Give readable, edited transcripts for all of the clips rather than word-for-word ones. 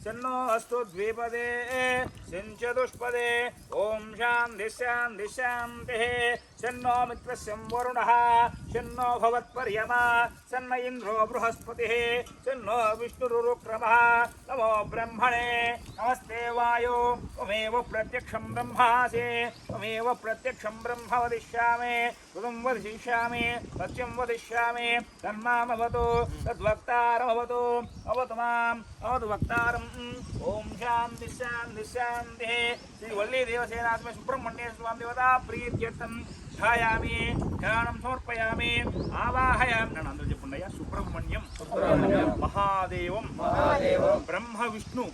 सन्नो अस्तु द्विपदे सिंचतुष्पदे ओम शांति शांति शांतिः सन्नो मित्रस्यं वरुणः सन्नो भवत्पर्यमा सन्न इंद्रो बृहस्पतिः सन्नो विष्णुरुक्रमः नमो ब्रह्मणे नमस्ते वायो त्वमेव प्रत्यक्षं ब्रह्मासि त्वमेव प्रत्यक्षं ब्रह्म वदिष्यामि ऋतं वदिष्यामि सत्यं वदिष्यामि तन्मामवतु तद्वक्तारमवतु अवतु माम् अवतु वक्तारम् ओम शांति शांति शांति श्री वल्ली देवसेनात्मे सुब्रह्मण्य स्वामी देवता प्रीत्यर्थं ध्यायामि ध्यानं समर्पयामि आवाहयामि नंदर చెప్పండియా సుబ్రహ్మణ్యం మహాదేవం బ్రహ్మ విష్ణు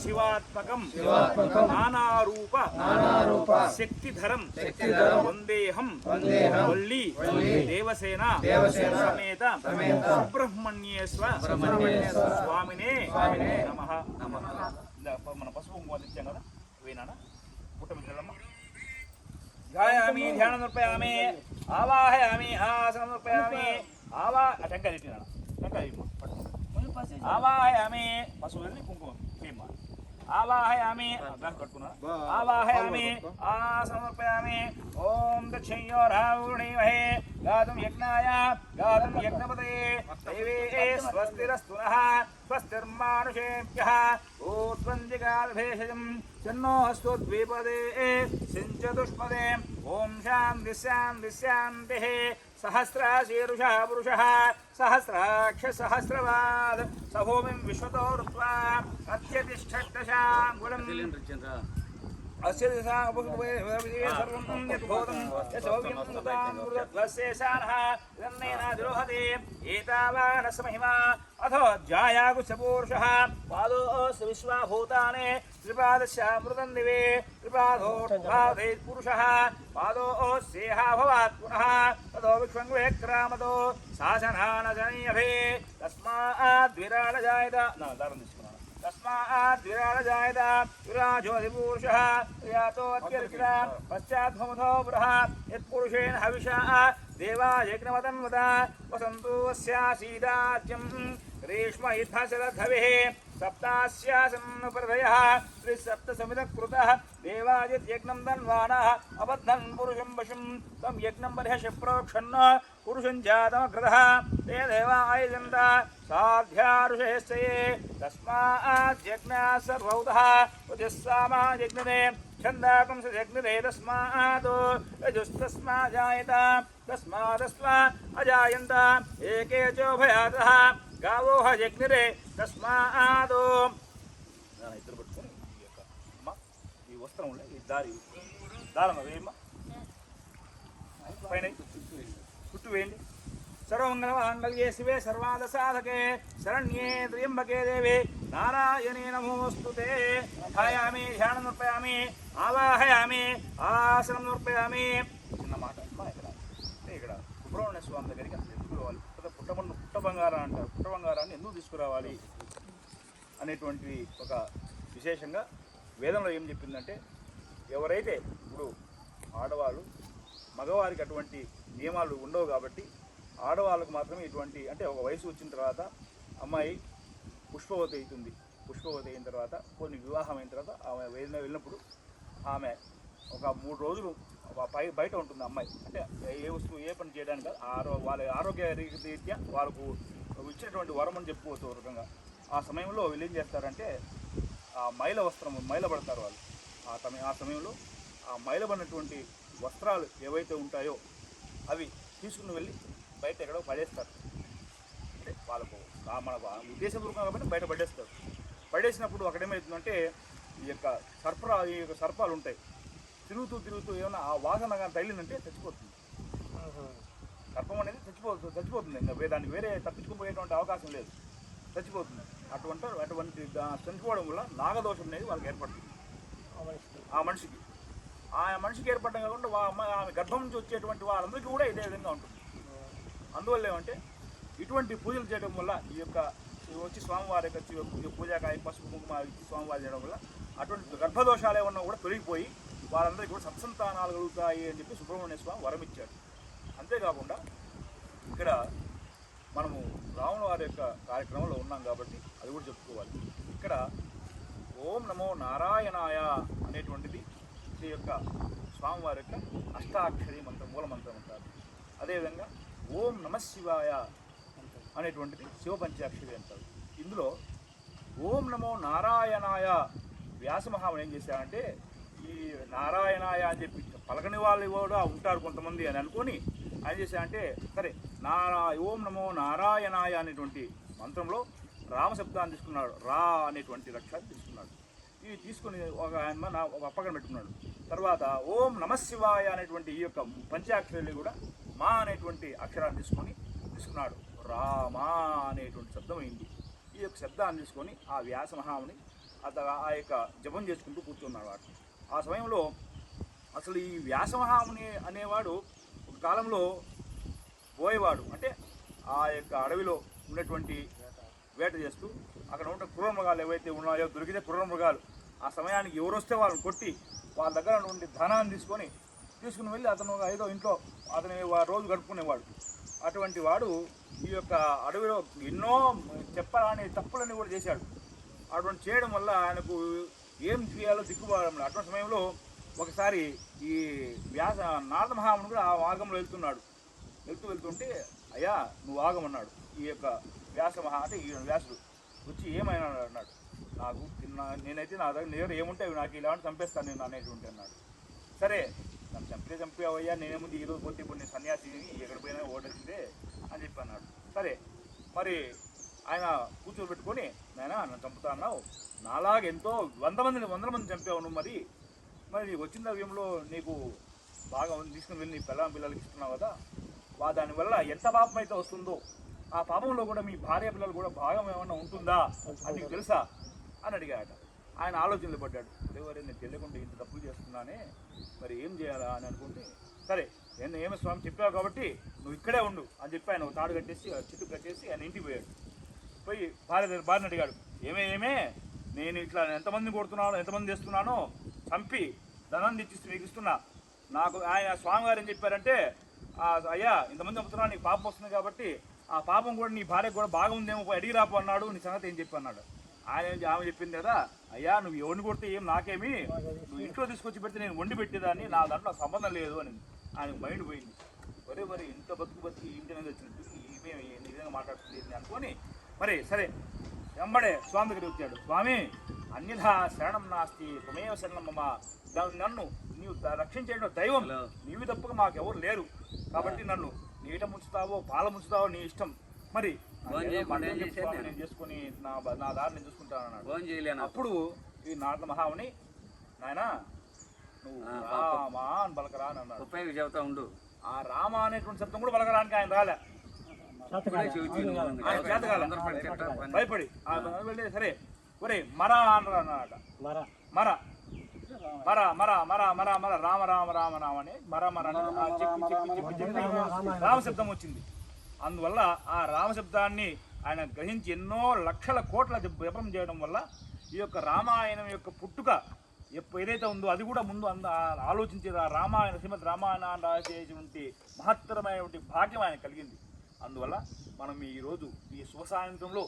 శివాత్మకం నానారూప శక్తిధరం వందేహం వల్లి దేవసేన సమేత సుబ్రహ్మణ్యేశ్వర స్వామినే నమః మన పసుపు కుంకుమ తెచ్చాం కదా వేనా పుట్టమిత్రులమ్మ ध्यायामि ध्यानं समर्पयामि आवाहयामि आसनं समर्पयामि आवाहयामि पशुवल्ली कुंकुम केम आवाहयामि आवाहयामि आसनं समर्पयामि ओम दक्षिणयोरावृणीमहे गातुं यज्ञाय गातुं यज्ञपतये देवे स्वस्तिरस्तु नः स्वस्तिर्मानुषेभ्यः ऊर्ध्वन्दिकाभेषजं सन्नो अस्तु द्विपदे सिंचतुष्पदे ओम शांति शांति शांतिः सहस्राशीर्षः पुरुषः सहस्राक्ष सहस्रवाद सभूमिं विश्वतो ऋत्वा अत्यतिष्ठत्तशाङ्गुलम् अस्य सर्वं यद्भूतं यशोभिन्नतान्मृतध्वस्येशानः इदन्नेनाधिरोहते एतावानस्य महिमा अथो ज्यायागुच्छपूरुषः पादोऽस्य विश्वाभूतानि त्रिपादस्यामृतं दिवे त्रिपादोर्ध्वाधेत् पुरुषः पादोऽस्येहाभवात् पुनः ततो विश्वं वेक्रामतो शासनानजनीयभे तस्माद्विराडजायत तस्माद्विराडजायत विराजोऽधिपुरुषः यातोऽत्यर्चिता पश्चाद्भवतो पुरः यत्पुरुषेण हविषा देवा यज्ञवतन्वत वसन्तु अस्यासीदाज्यं ग्रीष्मयुद्धशरद्धविः सप्तास्यासन् प्रदयः त्रिसप्तसमितकृतः देवाजित्यज्ञं धन्वानः अबद्धन् पुरुषं वशं तं यज्ञं बर्हस्य प्रोक्षन् पुरुषं जातमकृतः ते देवा आयजन्त साध्यारुषेश्चये तस्माज्जज्ञाः सर्वौतः उजस्सामा यज्ञने छन्दाकं सजज्ञते तस्मात् यजुस्तस्माजायत तस्मादस्मा अजायन्त एके चोभयातः गावो यज्ञरे तस्मात् इద్దరు పట్టుకొని ఈ వస్త్రం ఈ దారం వేయమ్మా పైన చుట్టూ వేయండి सर्वमंगलमांगल्ये शिवे सर्वार्थसाधके शरण्ये त्र्यंबके देवे नारायणे नमोस्तुते ध्यायामि ध्यानं समर्पयामि आवाहयामि आसनं समर्पयामि చిన్నమాట ఇక్కడ సుబ్రహ్మణ్య స్వామి దగ్గరికి తీసుకురావాలి పుట్ట బంగారం అంటారు పుట్ట బంగారాన్ని ఎందుకు తీసుకురావాలి అనేటువంటి ఒక విశేషంగా వేదంలో ఏం చెప్పిందంటే ఎవరైతే ఇప్పుడు ఆడవాళ్ళు మగవారికి అటువంటి నియమాలు ఉండవు కాబట్టి ఆడవాళ్ళకు మాత్రమే ఇటువంటి అంటే ఒక వయసు వచ్చిన తర్వాత అమ్మాయి పుష్పవతి అవుతుంది. పుష్పవతి అయిన తర్వాత కొన్ని వివాహం అయిన తర్వాత ఆమె వెళ్ళినప్పుడు ఆమె ఒక 3 రోజులు బయట ఉంటుంది అమ్మాయి. అంటే ఏ వస్తువు ఏ పని చేయడానికి కాదు, వాళ్ళ ఆరోగ్య రీత్యా వాళ్ళకు ఇచ్చినటువంటి వరం అని చెప్పుకోవచ్చు ఒక రకంగా. ఆ సమయంలో వీళ్ళు ఏం చేస్తారంటే ఆ మైలపడతారు వాళ్ళు. ఆ సమయంలో ఆ మైలబడినటువంటి వస్త్రాలు ఏవైతే ఉంటాయో అవి తీసుకుని వెళ్ళి బయట ఎక్కడో పడేస్తారు. అంటే వాళ్ళకు మన ఉద్దేశపూర్వకంగా కాబట్టి బయట పడేస్తారు. పడేసినప్పుడు అక్కడ ఏమవుతుందంటే ఈ యొక్క సర్పాలు ఉంటాయి, తిరుగుతూ ఏమైనా ఆ వాసన కానీ తగిలిందంటే చచ్చిపోతుంది. సర్పం అనేది చచ్చిపోతుంది. ఇంకా దానికి వేరే తప్పించుకుపోయేటువంటి అవకాశం లేదు, చచ్చిపోతుంది. అటువంటి చనిపోవడం వల్ల నాగదోషం అనేది వాళ్ళకి ఏర్పడుతుంది. ఆ మనిషికి ఏర్పడడం కాకుండా ఆమె గర్భం నుంచి వచ్చేటువంటి వాళ్ళందరికీ కూడా ఇదే విధంగా ఉంటుంది. అందువల్ల ఏమంటే ఇటువంటి పూజలు చేయడం వల్ల ఈ యొక్క వచ్చి స్వామివారి వచ్చి పూజాకాయ పసుపు కుంకుమ స్వామివారి చేయడం వల్ల అటువంటి గర్భదోషాలు ఏమన్నా కూడా తొలగిపోయి వాళ్ళందరికీ కూడా సత్సంతానాలు కలుగుతాయి అని చెప్పి సుబ్రహ్మణ్య స్వామి వరం ఇచ్చాడు. అంతేకాకుండా ఇక్కడ మనము రాముల వారి యొక్క కార్యక్రమంలో ఉన్నాం కాబట్టి అది కూడా చెప్పుకోవాలి. ఇక్కడ ఓం నమో నారాయణాయ అనేటువంటిది ఈ యొక్క స్వామివారి యొక్క అష్టాక్షరి మంత్రం, మూల మంత్రం అంటారు. అదేవిధంగా ఓం నమ శివాయ అనేటువంటిది శివ పంచాక్షరి అంటారు. ఇందులో ఓం నమో నారాయణాయ వ్యాసమహాముని ఏం చేశారంటే, ఈ నారాయణాయ అని చెప్పి పలకని వాళ్ళు కూడా ఉంటారు కొంతమంది అని అనుకొని ఆయన చేశారంటే, సరే ఓం నమో నారాయణాయ అనేటువంటి మంత్రంలో రామశబ్దాన్ని తీసుకున్నాడు, రా అనేటువంటి లక్ష్యాన్ని తీసుకున్నాడు. ఇవి తీసుకుని ఒక పక్కన పెట్టుకున్నాడు. తర్వాత ఓం నమశివాయ అనేటువంటి ఈ యొక్క పంచాక్షరాలు కూడా మా అనేటువంటి అక్షరాన్ని తీసుకున్నాడు. రామా అనేటువంటి శబ్దం అయింది. ఈ యొక్క శబ్దాన్ని తీసుకొని ఆ వ్యాస మహాముని ఆ యొక్క జపం చేసుకుంటూ కూర్చున్నాడు. వాడు ఆ సమయంలో అసలు ఈ వ్యాస మహాముని అనేవాడు ఒక కాలంలో పోయేవాడు, అంటే ఆ యొక్క అడవిలో ఉన్నటువంటి వేట చేస్తూ అక్కడ ఉన్న క్రూర మృగాలు ఏవైతే ఉన్నాయో, దొరికితే క్రూర మృగాలు ఆ సమయానికి ఎవరు వస్తే వాళ్ళని కొట్టి వాళ్ళ దగ్గర నుండి ధనాన్ని తీసుకుని వెళ్ళి అతను ఏదో ఇంట్లో అతని రోజు గడుపుకునేవాడు. అటువంటి వాడు ఈ యొక్క అడవిలో ఎన్నో చెప్పరాని తప్పులన్నీ కూడా చేశాడు. అటువంటి చేయడం వల్ల ఆయనకు ఏం చేయాలో దిక్కుబాటు. అటువంటి సమయంలో ఒకసారి ఈ నారద మహాముని కూడా ఆ మార్గంలో వెళ్తుంటే, అయ్యా నువ్వు ఆగమన్నాడు. ఈ యొక్క అంటే ఈ వ్యాసుడు వచ్చి ఏమైనా అన్నాడు, నాకు నేనైతే నా దగ్గర ఏముంటే నాకు ఇలాంటి చంపేస్తాను నేను అనేటువంటి అన్నాడు. సరే నన్ను చంపేవయ్యా, నేనేముంది ఈరోజు పోతే ఇప్పుడు నేను సన్యాసిని ఎక్కడ పోయినా ఓటేసిందే అని చెప్పి అన్నాడు. సరే మరి ఆయన కూర్చోబెట్టుకొని, నాయన నన్ను చంపుతా అన్నావు, నాలాగా ఎంతో వందల మంది చంపావు నువ్వు, మరి వచ్చిన ద్రవ్యంలో నీకు బాగా తీసుకుని వెళ్ళి నీ పిల్లలకి ఇస్తున్నావు కదా, దానివల్ల ఎంత పాపం అయితే వస్తుందో ఆ పాపంలో కూడా మీ భార్య పిల్లలు కూడా భాగం ఏమన్నా ఉంటుందా అని నీకు తెలుసా అని అడిగాడు. ఆయన ఆలోచనలు పడ్డాడు. ఎవరైనా నేను తెలియకుండా ఇంత తప్పులు చేస్తున్నానే, మరి ఏం చేయాలా అని అనుకుంటే, సరే ఏమో స్వామి చెప్పావు కాబట్టి నువ్వు ఇక్కడే ఉండు అని చెప్పి ఆయన తాడు కట్టేసి చెట్టు కట్టేసి ఆయన ఇంటికి పోయాడు. పోయి భార్యని అడిగాడు, ఏమే నేను ఇట్లా ఎంతమందిని కొడుతున్నానో ఎంతమంది చేస్తున్నానో చంపి ధనాన్ని తెచ్చిస్తే మీకు ఇస్తున్నా. నాకు ఆయన స్వామివారు ఏం చెప్పారంటే, అయ్యా ఇంతమంది చంపుతున్నాను నీకు పాపం వస్తుంది కాబట్టి ఆ పాపం కూడా నీ భార్యకు కూడా బాగా ఉందేమో పోయి అడిగి రాపు అన్నాడు. నీ సంగతి ఏం చెప్పి అన్నాడు. ఆమె చెప్పింది కదా, అయ్యా నువ్వు ఎవరిని కొడితే ఏం నాకేమి, నువ్వు ఇంట్లో తీసుకొచ్చి పెడితే నేను వండి పెట్టేదాన్ని, నా దాంట్లో సంబంధం లేదు అని ఆయనకు మైండ్ పోయింది. మరి ఇంత బతికి ఇంటి మీద వచ్చినట్టు ఈమె ఈ విధంగా మాట్లాడుతుంది అనుకొని మరి సరే వెంబడే స్వామి దగ్గరికి వచ్చాడు. స్వామి అన్యథా శరణం నాస్తి త్వమేవ శరణం మమ, నన్ను నీవు రక్షించేట దైవం నీవు తప్పక మాకెవరు లేరు, కాబట్టి నన్ను నీట ముంచుతావో పాల ముంచుతావో నీ ఇష్టం, మరి నేను చేసుకుని నా దారిని చూసుకుంటాను అన్నాడు. అప్పుడు ఈ నారద మహాముని, నాయన నువ్వు రామా అని బలకరా అని అన్నాడు. చెబుతా ఉండు. ఆ రామ అనేటువంటి శబ్దం కూడా బలకరానికి ఆయన రాలే, ఆయన చేతగాల భయపడి సరే ఒరే మరా అన్నాడట. మర మర మర మర మర మర రామ రామ రామ రామ అని మర మర చెప్పి రామశబ్దం వచ్చింది. అందువల్ల ఆ రామశబ్దాన్ని ఆయన గ్రహించి ఎన్నో లక్షల కోట్ల జపం చేయడం వల్ల ఈ యొక్క రామాయణం యొక్క పుట్టుక ఏదైతే ఉందో అది కూడా ముందు ఆలోచించేది. ఆ రామాయణ శ్రీమద్ రామాయణాన్ని రాసేటువంటి మహత్తరమైనటువంటి భాగ్యం ఆయన కలిగింది. అందువల్ల మనం ఈరోజు ఈ శుభ సాయంత్రంలో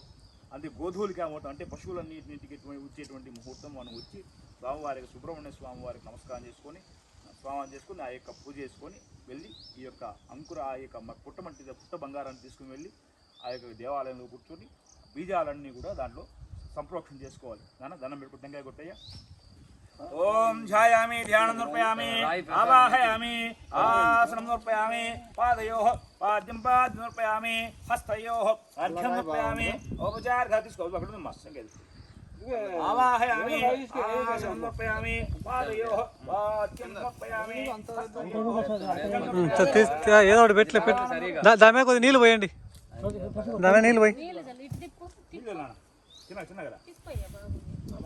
అది గోధూలిక ముహూర్తం, అంటే పశువులన్నింటికి వచ్చేటువంటి ముహూర్తం మనం వచ్చి స్వామివారికి సుబ్రహ్మణ్య స్వామివారికి నమస్కారం చేసుకొని ఆ యొక్క పూజ చేసుకొని వెళ్ళి ఈ యొక్క ఆ యొక్క పుట్ట బంగారాన్ని తీసుకుని వెళ్ళి ఆ యొక్క దేవాలయంలో కూర్చొని బీజాలన్నీ కూడా దాంట్లో సంప్రోక్షణ చేసుకోవాలి. దండం పెట్టుకుంటే టెంకాయ కొట్టయ్యా. ఓం ధ్యాయామి ధ్యానం సమర్పయామి ఆవాహయామి ఆసనం సమర్పయామి పాదయోః పాద్యం సమర్పయామి హస్తయోః అర్ఘ్యం సమర్పయామి ఉపచారగా తీసుకోవాలి. అక్కడ మస్తు ఆవాహయామి ఆసనం సమర్పయామి పాదయోః పాద్యం సమర్పయామి. ఏదో ఒకటి పెట్టలే దాని మీద కొద్దిగా నీళ్ళు పోయండి, దాని నీళ్ళు పోయి చిన్నగా